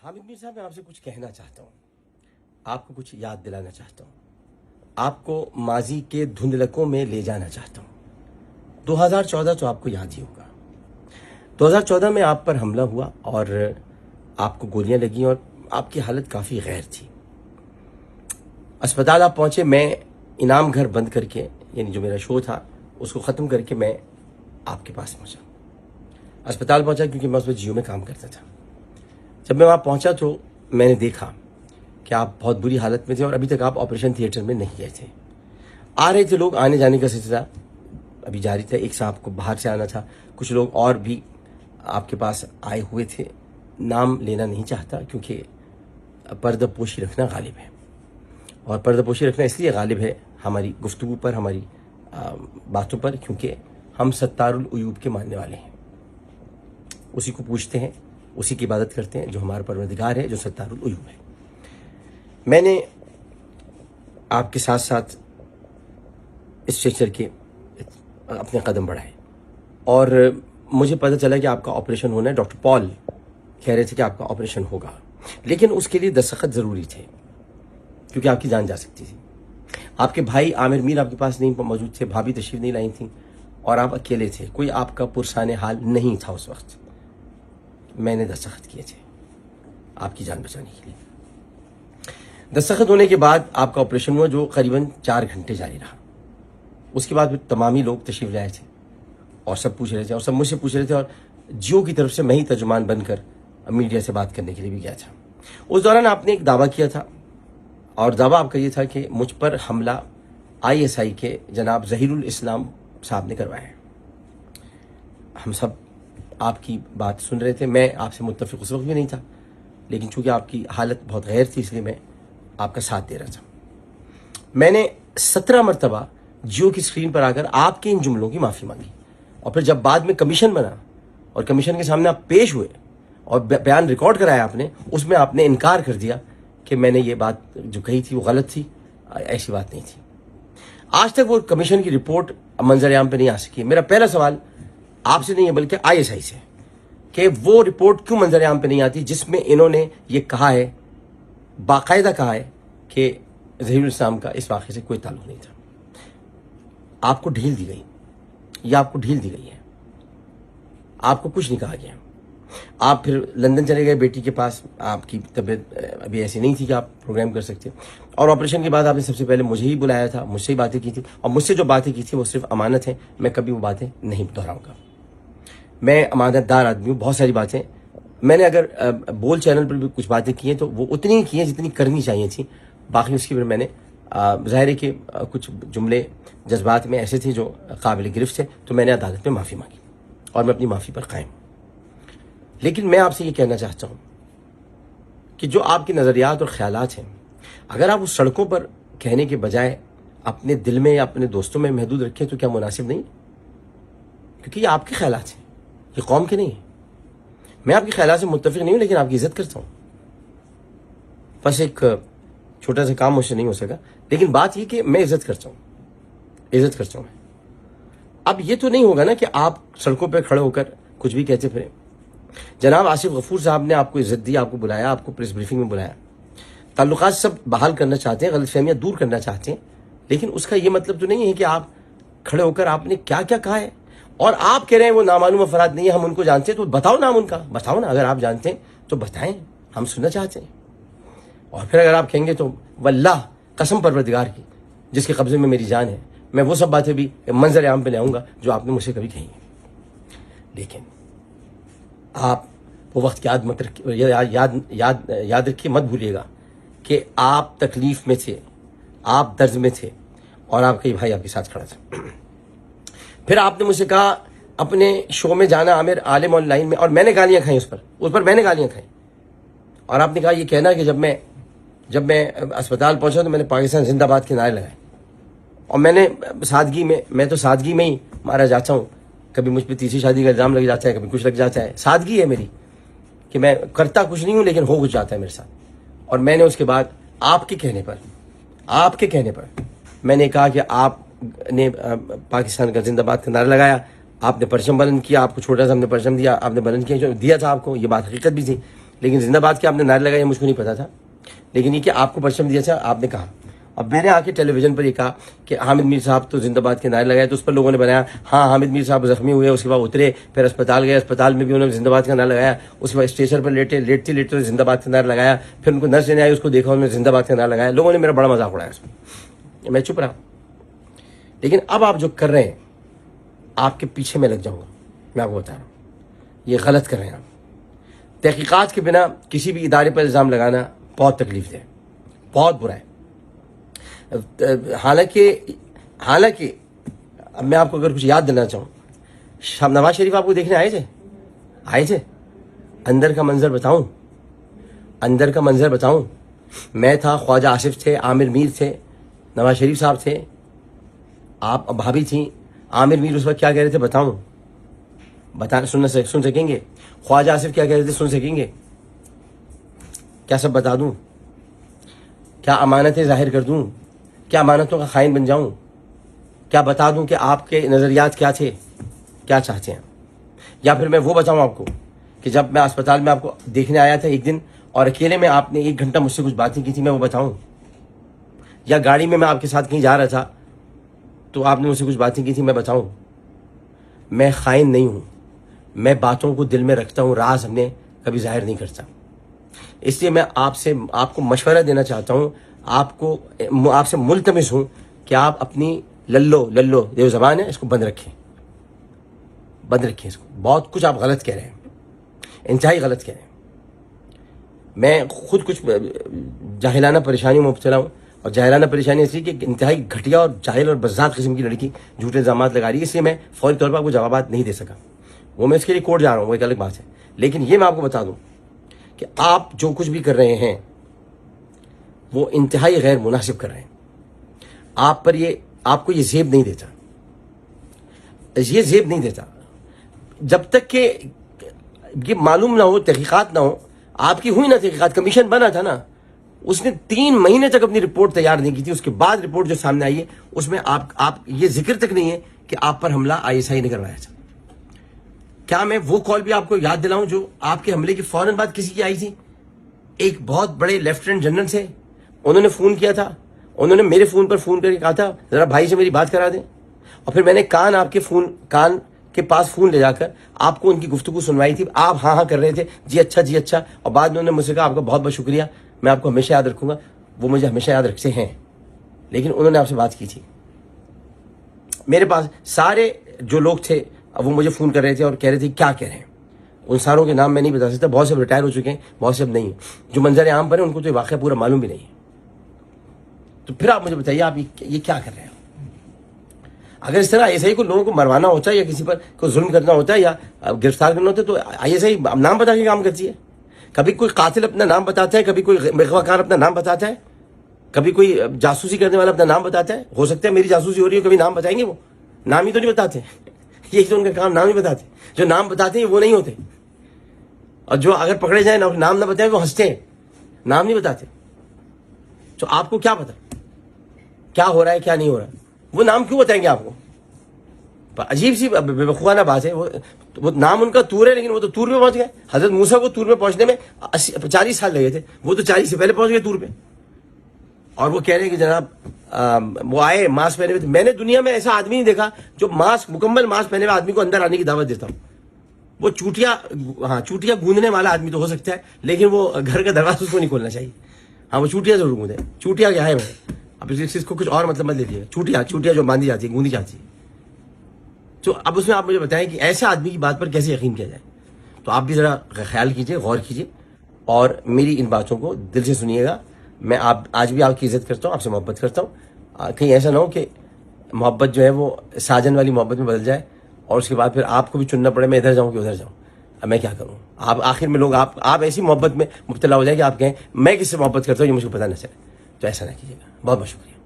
حامد میر صاحب، میں آپ سے کچھ کہنا چاہتا ہوں، آپ کو کچھ یاد دلانا چاہتا ہوں، آپ کو ماضی کے دھندلکوں میں لے جانا چاہتا ہوں۔ 2014 تو آپ کو یاد ہی ہوگا۔ 2014 میں آپ پر حملہ ہوا اور آپ کو گولیاں لگیں اور آپ کی حالت کافی غیر تھی۔ اسپتال آپ پہنچے، میں انعام گھر بند کر کے، یعنی جو میرا شو تھا اس کو ختم کر کے میں آپ کے پاس پہنچا۔ اسپتال پہنچا کیونکہ میں اس وقت جیو میں کام کرتا تھا۔ جب میں وہاں پہنچا تو میں نے دیکھا کہ آپ بہت بری حالت میں تھے اور ابھی تک آپ آپریشن تھیٹر میں نہیں گئے تھے۔ آ رہے تھے لوگ، آنے جانے کا سلسلہ ابھی جاری تھا۔ ایک صاحب کو باہر سے آنا تھا، کچھ لوگ اور بھی آپ کے پاس آئے ہوئے تھے۔ نام لینا نہیں چاہتا کیونکہ پردہ پوشی رکھنا غالب ہے، اور پردہ پوشی رکھنا اس لیے غالب ہے ہماری گفتگو پر، ہماری باتوں پر، کیونکہ ہم ستار العیوب کے ماننے والے ہیں۔ اسی کو پوچھتے ہیں، اسی کی عبادت کرتے ہیں جو ہمارا پروردگار ہے، جو ستار العیوب ہے۔ میں نے آپ کے ساتھ ساتھ اسٹریچر کے اپنے قدم بڑھائے اور مجھے پتہ چلا کہ آپ کا آپریشن ہونا ہے۔ ڈاکٹر پال کہہ رہے تھے کہ آپ کا آپریشن ہوگا، لیکن اس کے لیے دستخط ضروری تھے کیونکہ آپ کی جان جا سکتی تھی۔ آپ کے بھائی عامر میر آپ کے پاس نہیں موجود تھے، بھابھی تشریف نہیں لائی تھیں اور آپ اکیلے تھے، کوئی آپ کا پرسان حال نہیں تھا اس وقت۔ میں نے دستخط کیے تھے آپ کی جان بچانے کے لیے۔ دستخط ہونے کے بعد آپ کا آپریشن ہوا جو قریباً 4 گھنٹے جاری رہا۔ اس کے بعد تمام ہی لوگ تشریف لائے تھے اور سب پوچھ رہے تھے اور سب مجھ سے پوچھ رہے تھے، اور جیو کی طرف سے میں ہی ترجمان بن کر میڈیا سے بات کرنے کے لیے بھی گیا تھا۔ اس دوران آپ نے ایک دعویٰ کیا تھا، اور دعویٰ آپ کا یہ تھا کہ مجھ پر حملہ ISI کے جناب ظہیر الاسلام صاحب نے کروایا ہے۔ ہم سب آپ کی بات سن رہے تھے، میں آپ سے متفق اس وقت بھی نہیں تھا، لیکن چونکہ آپ کی حالت بہت غیر تھی اس لیے میں آپ کا ساتھ دے رہا تھا۔ میں نے 17 مرتبہ جیو کی اسکرین پر آ کر آپ کے ان جملوں کی معافی مانگی، اور پھر جب بعد میں کمیشن بنا اور کمیشن کے سامنے آپ پیش ہوئے اور بیان ریکارڈ کرایا آپ نے، اس میں آپ نے انکار کر دیا کہ میں نے یہ بات جو کہی تھی وہ غلط تھی، ایسی بات نہیں تھی۔ آج تک وہ کمیشن کی رپورٹ منظر عام پہ نہیں آ سکی۔ میرا پہلا سوال آپ سے نہیں ہے بلکہ ISI سے، کہ وہ رپورٹ کیوں منظر عام پہ نہیں آتی جس میں انہوں نے یہ کہا ہے، باقاعدہ کہا ہے کہ ظہیر الاسلام کا اس واقعے سے کوئی تعلق نہیں تھا۔ آپ کو ڈھیل دی گئی، یا آپ کو ڈھیل دی گئی ہے، آپ کو کچھ نہیں کہا گیا۔ آپ پھر لندن چلے گئے بیٹی کے پاس، آپ کی طبیعت ابھی ایسی نہیں تھی کہ آپ پروگرام کر سکتے، اور آپریشن کے بعد آپ نے سب سے پہلے مجھے ہی بلایا تھا، مجھ سے ہی باتیں کی تھی، اور مجھ سے جو باتیں کی تھی وہ صرف امانت ہیں، میں کبھی وہ باتیں نہیں دہراؤں گا۔ میں امانت دار آدمی ہوں، بہت ساری باتیں میں نے اگر بول چینل پر بھی کچھ باتیں کی ہیں تو وہ اتنی ہی کی ہیں جتنی کرنی چاہیے تھیں، باقی اس کی پھر میں نے ظاہر ہے کہ کچھ جملے جذبات میں ایسے تھے جو قابل گرفت تھے، تو میں نے عدالت میں معافی مانگی اور میں اپنی معافی پر قائم ہوں۔ لیکن میں آپ سے یہ کہنا چاہتا ہوں کہ جو آپ کے نظریات اور خیالات ہیں، اگر آپ اس سڑکوں پر کہنے کے بجائے اپنے دل میں یا اپنے دوستوں میں محدود رکھیں تو کیا مناسب نہیں؟ کیونکہ یہ آپ کے خیالات ہیں، یہ قوم کے نہیں ہیں۔ میں آپ کے خیالات سے متفق نہیں ہوں، لیکن آپ کی عزت کرتا ہوں۔ بس ایک چھوٹا سا کام مجھ سے نہیں ہو سکا، لیکن بات یہ کہ میں عزت کرتا ہوں میں۔ اب یہ تو نہیں ہوگا نا کہ آپ سڑکوں پہ کھڑے ہو کر کچھ بھی کہتے پھریں۔ جناب آصف غفور صاحب نے آپ کو عزت دی، آپ کو بلایا، آپ کو پریس بریفنگ میں بلایا، تعلقات سب بحال کرنا چاہتے ہیں، غلط فہمیاں دور کرنا چاہتے ہیں، لیکن اس کا یہ مطلب تو نہیں ہے کہ آپ کھڑے ہو کر آپ نے کیا کیا کہا ہے، اور آپ کہہ رہے ہیں وہ نامعلوم افراد نہیں ہیں، ہم ان کو جانتے ہیں، تو بتاؤ نام ان کا، بتاؤ نا، اگر آپ جانتے ہیں تو بتائیں، ہم سننا چاہتے ہیں۔ اور پھر اگر آپ کہیں گے تو واللہ قسم پروردگار کی جس کے قبضے میں میری جان ہے، میں وہ سب باتیں بھی منظر عام پہ لے آؤں گا جو آپ نے مجھ سے کبھی کہی ہیں۔ لیکن آپ وہ وقت یاد رکھیے، مت بھولیے گا کہ آپ تکلیف میں تھے، آپ درد میں تھے، اور آپ کا بھائی آپ کے ساتھ کھڑا تھا۔ پھر آپ نے مجھ سے کہا اپنے شو میں جانا عامر عالم آن لائن میں، اور میں نے گالیاں کھائیں اس پر میں نے گالیاں کھائیں، اور آپ نے کہا یہ کہنا کہ جب میں اسپتال پہنچا تو میں نے پاکستان زندہ باد کے نعرے لگائے، اور میں نے میں تو سادگی میں ہی مارا جاتا ہوں، کبھی مجھ پہ تیسری شادی کا الزام لگ جاتا ہے، کبھی کچھ لگ جاتا ہے، سادگی ہے میری کہ میں کرتا کچھ نہیں ہوں لیکن ہو کچھ جاتا ہے میرے ساتھ۔ اور میں نے اس کے بعد آپ کے کہنے پر میں نے کہا کہ آپ نے پاکستان کا زندہ باد کا نعرہ لگایا، آپ نے پرچم بلند کیا، آپ کو چھوٹا سا ہم نے پرچم دیا، آپ نے بلند کیا، جو دیا تھا آپ کو، یہ بات حقیقت بھی تھی، لیکن زندہ باد کے آپ نے نعرے لگائے مجھ کو نہیں پتا تھا، لیکن یہ کہ آپ کو پرچم دیا تھا، آپ نے کہا، اب میں نے آ کے ٹیلی ویژن پر یہ کہا کہ حامد میر صاحب تو زندہ باد کے نعرے لگائے، تو اس پر لوگوں نے بنایا ہاں حامد میر صاحب زخمی ہوئے، اس کے بعد اترے، پھر اسپتال گئے، اسپتال میں بھی انہوں نے زندہ باد کا نعرہ لگایا، اس کے بعد اسٹیشن پر لیٹتے زندہ باد کا نعرہ لگایا، پھر ان کو نرس لینے آئی، اس کو دیکھا انہوں نے زندہ باد کا نعرہ لگایا، لوگوں نے میرا بڑا مذاق اڑایا اس میں چپ رہا۔ لیکن اب آپ جو کر رہے ہیں، آپ کے پیچھے میں لگ جاؤں گا، میں آپ کو بتا رہا ہوں یہ غلط کر رہے ہیں آپ۔ تحقیقات کے بنا کسی بھی ادارے پر الزام لگانا بہت تکلیف دہ ہے، بہت برا ہے۔ حالانکہ اب میں آپ کو اگر کچھ یاد دینا چاہوں، نواز شریف آپ کو دیکھنے آئے تھے، اندر کا منظر بتاؤں، میں تھا، خواجہ آصف تھے، عامر میر تھے، نواز شریف صاحب تھے، آپ بھابھی تھیں، عامر میر اس وقت کیا کہہ رہے تھے سن سکیں گے؟ خواجہ آصف کیا کہہ رہے تھے سن سکیں گے؟ کیا سب بتا دوں؟ کیا امانتیں ظاہر کر دوں؟ کیا امانتوں کا خائن بن جاؤں؟ کیا بتا دوں کہ آپ کے نظریات کیا تھے، کیا چاہتے ہیں؟ یا پھر میں وہ بتاؤں آپ کو کہ جب میں اسپتال میں آپ کو دیکھنے آیا تھا ایک دن اور اکیلے میں آپ نے 1 گھنٹہ مجھ سے کچھ باتیں کی تھی، میں وہ بتاؤں؟ یا گاڑی میں آپ کے ساتھ کہیں جا رہا تھا تو آپ نے مجھ سے کچھ باتیں کی تھی، میں بتاؤں؟ میں خائن نہیں ہوں، میں باتوں کو دل میں رکھتا ہوں، راز ہم نے کبھی ظاہر نہیں کرتا۔ اس لیے میں آپ کو مشورہ دینا چاہتا ہوں، آپ سے ملتمس ہوں کہ آپ اپنی للو یہ زبان ہے اس کو بند رکھیں اس کو۔ بہت کچھ آپ غلط کہہ رہے ہیں، انتہائی غلط کہہ رہے ہیں۔ میں خود کچھ جاہلانہ پریشانیوں میں مبتلا ہوں، اور جاہلانہ پریشانی اس لیے کہ انتہائی گھٹیا اور جاہل اور بزداد قسم کی لڑکی جھوٹے الزامات لگا رہی ہے، اس لیے میں فوری طور پر آپ کو جوابات نہیں دے سکا۔ وہ میں اس کے لیے کورٹ جا رہا ہوں، وہ ایک الگ بات ہے۔ لیکن یہ میں آپ کو بتا دوں کہ آپ جو کچھ بھی کر رہے ہیں وہ انتہائی غیر مناسب کر رہے ہیں۔ آپ کو یہ زیب نہیں دیتا جب تک کہ یہ معلوم نہ ہو، تحقیقات نہ ہو۔ آپ کی ہوئی نا تحقیقات، کمیشن بنا تھا نا، اس نے 3 مہینے تک اپنی رپورٹ تیار نہیں کی تھی، اس کے بعد رپورٹ جو سامنے آئی ہے اس میں آپ یہ ذکر تک نہیں ہے کہ آپ پر حملہ ISI نے کروایا تھا۔ کیا میں وہ کال بھی آپ کو یاد دلاؤں جو آپ کے حملے کی فوراً بعد کسی کی آئی تھی؟ ایک بہت بڑے لیفٹیننٹ جنرل تھے، انہوں نے فون کیا تھا، انہوں نے میرے فون پر فون کر کے کہا تھا ذرا بھائی سے میری بات کرا دیں، اور پھر میں نے کان کے پاس فون لے جا کر آپ کو ان کی گفتگو سنوائی تھی، آپ ہاں کر رہے تھے، جی اچھا، اور بعد میں انہوں نے مجھ سے کہا آپ کا بہت بہت شکریہ، میں آپ کو ہمیشہ یاد رکھوں گا۔ وہ مجھے ہمیشہ یاد رکھتے ہیں، لیکن انہوں نے آپ سے بات کی تھی۔ میرے پاس سارے جو لوگ تھے وہ مجھے فون کر رہے تھے اور کہہ رہے تھے کیا کہہ رہے ہیں، ان ساروں کے نام میں نہیں بتا سکتا، بہت سے ریٹائر ہو چکے ہیں، بہت سے اب نہیں ہیں، جو منظر عام پر ہیں ان کو تو یہ واقعہ پورا معلوم بھی نہیں ہے۔ تو پھر آپ مجھے بتائیے آپ یہ کیا کر رہے ہیں؟ اگر اس طرح ISI کو لوگوں کو مروانا ہوتا ہے یا کسی پر کوئی ظلم کرنا ہوتا ہے یا گرفتار کرنا ہوتا ہے تو ISI نام بتا کے کام کرتی ہے۔ کبھی کوئی قاتل اپنا نام بتاتا ہے، کبھی کوئی اغوا کار اپنا نام بتاتا ہے، کبھی کوئی جاسوسی کرنے والا اپنا نام بتاتا ہے۔ ہو سکتا ہے میری جاسوسی ہو رہی ہے، کبھی نام بتائیں گے؟ وہ نام ہی تو نہیں بتاتے، یہی تو ان کا کام، نام ہی بتاتے۔ جو نام بتاتے ہیں وہ نہیں ہوتے، اور جو اگر پکڑے جائیں نام نہ بتائیں وہ ہنستے ہیں، نام نہیں بتاتے۔ تو آپ کو کیا پتا کیا ہو رہا ہے کیا نہیں ہو رہا ہے؟ وہ نام کیوں بتائیں گے آپ کو؟ عجیب سی بے وقوفانہ بات ہے۔ وہ نام ان کا طور ہے، لیکن وہ تو طور پہ پہنچ گئے۔ حضرت موسیٰ کو طور پہ پہنچنے میں 40 سال لگے تھے، وہ تو 40 سے پہلے پہنچ گئے طور پہ، اور وہ کہہ رہے ہیں کہ جناب وہ آئے ماسک پہنے ہوئے تھے۔ میں نے دنیا میں ایسا آدمی نہیں دیکھا جو مکمل ماسک پہنے ہوئے آدمی کو اندر آنے کی دعوت دیتا ہوں۔ وہ چوٹیاں گوندنے والا آدمی تو ہو سکتا ہے، لیکن وہ گھر کا دروازہ اس کو نہیں کھولنا چاہیے۔ ہاں وہ چوٹیاں ضرور گوندے، چوٹیاں کیا ہے، میں اب اس کو کچھ اور مطلب مت لیجیے، چوٹیاں جو باندھی جاتی ہے، گوندی جاتی ہے۔ تو اب اس میں آپ مجھے بتائیں کہ ایسے آدمی کی بات پر کیسے یقین کیا جائے؟ تو آپ بھی ذرا خیال کیجئے، غور کیجئے، اور میری ان باتوں کو دل سے سنیے گا۔ میں آج بھی آپ کی عزت کرتا ہوں، آپ سے محبت کرتا ہوں۔ کہیں ایسا نہ ہو کہ محبت جو ہے وہ ساجن والی محبت میں بدل جائے، اور اس کے بعد پھر آپ کو بھی چننا پڑے میں ادھر جاؤں کہ ادھر جاؤں۔ اب میں کیا کروں؟ آپ آخر میں لوگ آپ ایسی محبت میں مبتلا ہو جائے کہ آپ کہیں میں کس سے محبت کرتا ہوں یہ مجھ کو پتہ نہ چلے۔ تو ایسا نہ کیجیے گا۔ بہت بہت شکریہ۔